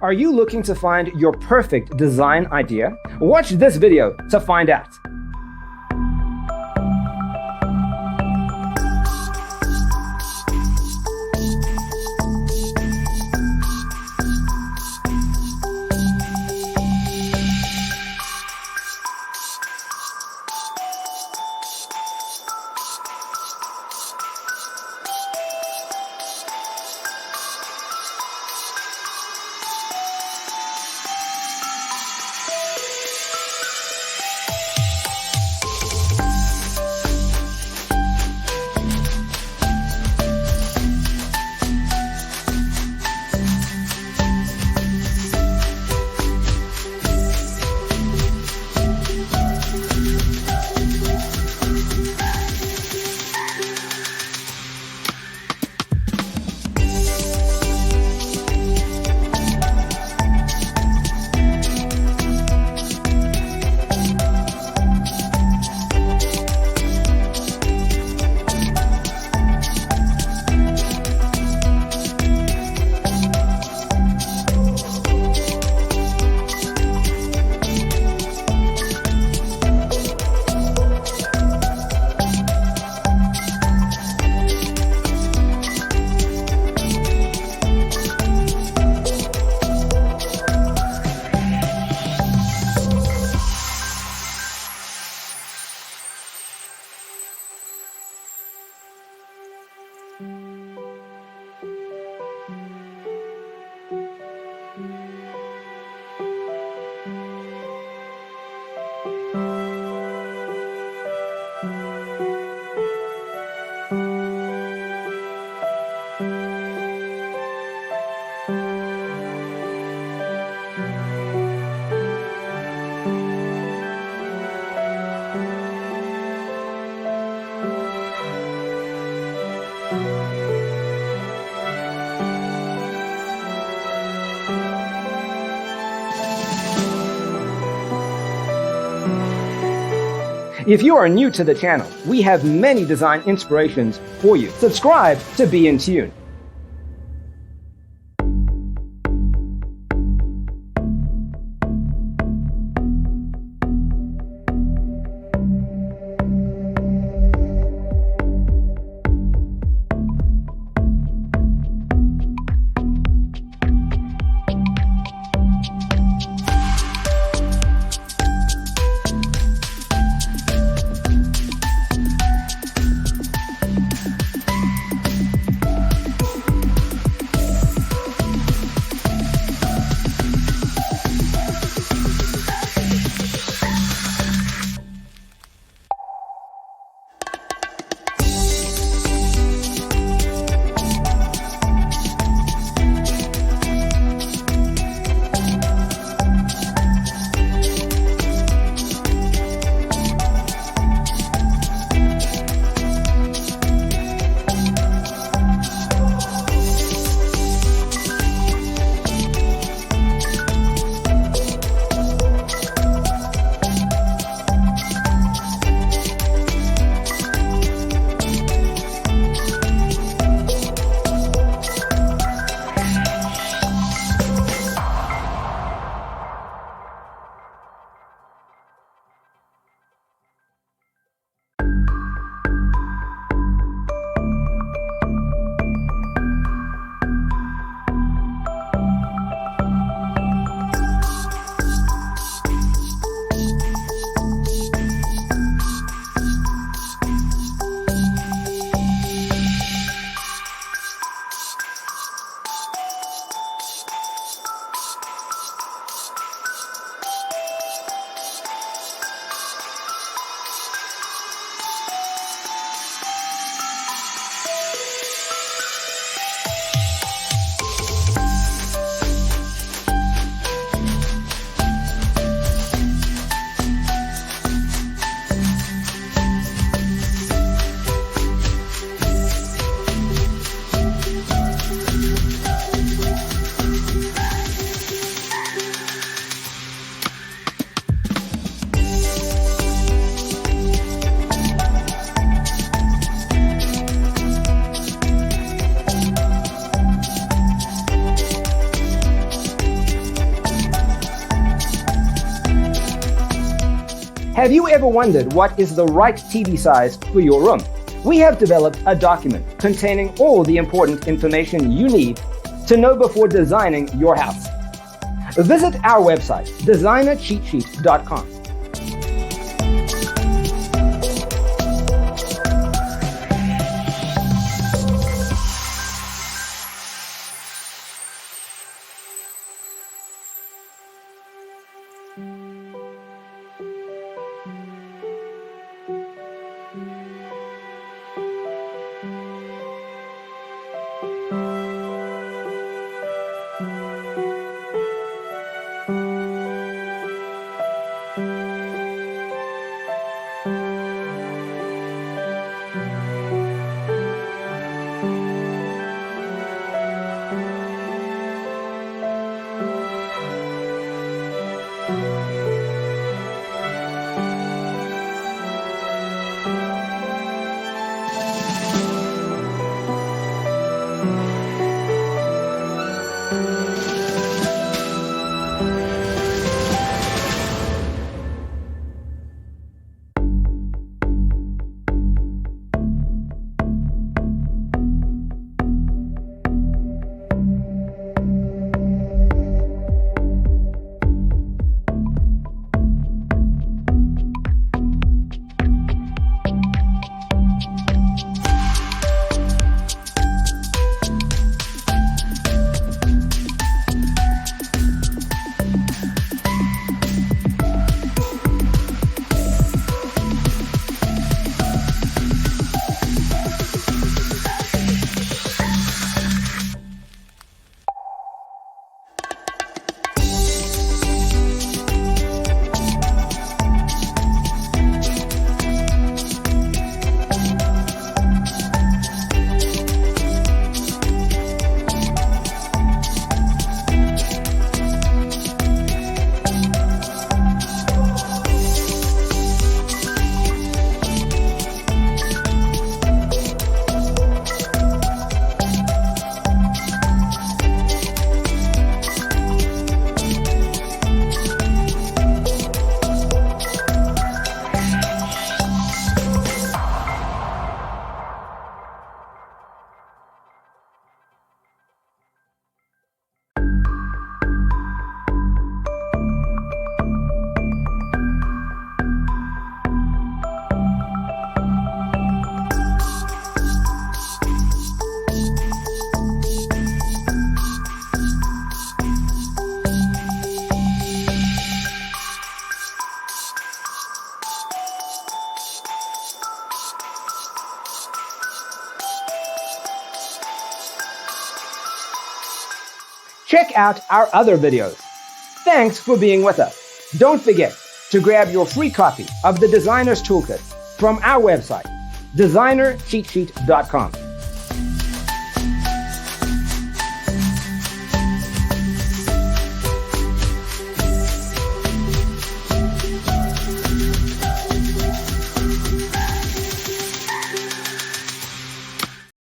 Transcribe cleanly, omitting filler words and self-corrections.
Are you looking to find your perfect design idea? Watch this video to find out. If you are new to the channel, we have many design inspirations for you. Subscribe to be in tune. Have you ever wondered what is the right TV size for your room? We have developed a document containing all the important information you need to know before designing your house. Visit our website, designercheatsheet.com. Check out our other videos. Thanks for being with us. Don't forget to grab your free copy of the Designer's Toolkit from our website, designercheatsheet.com.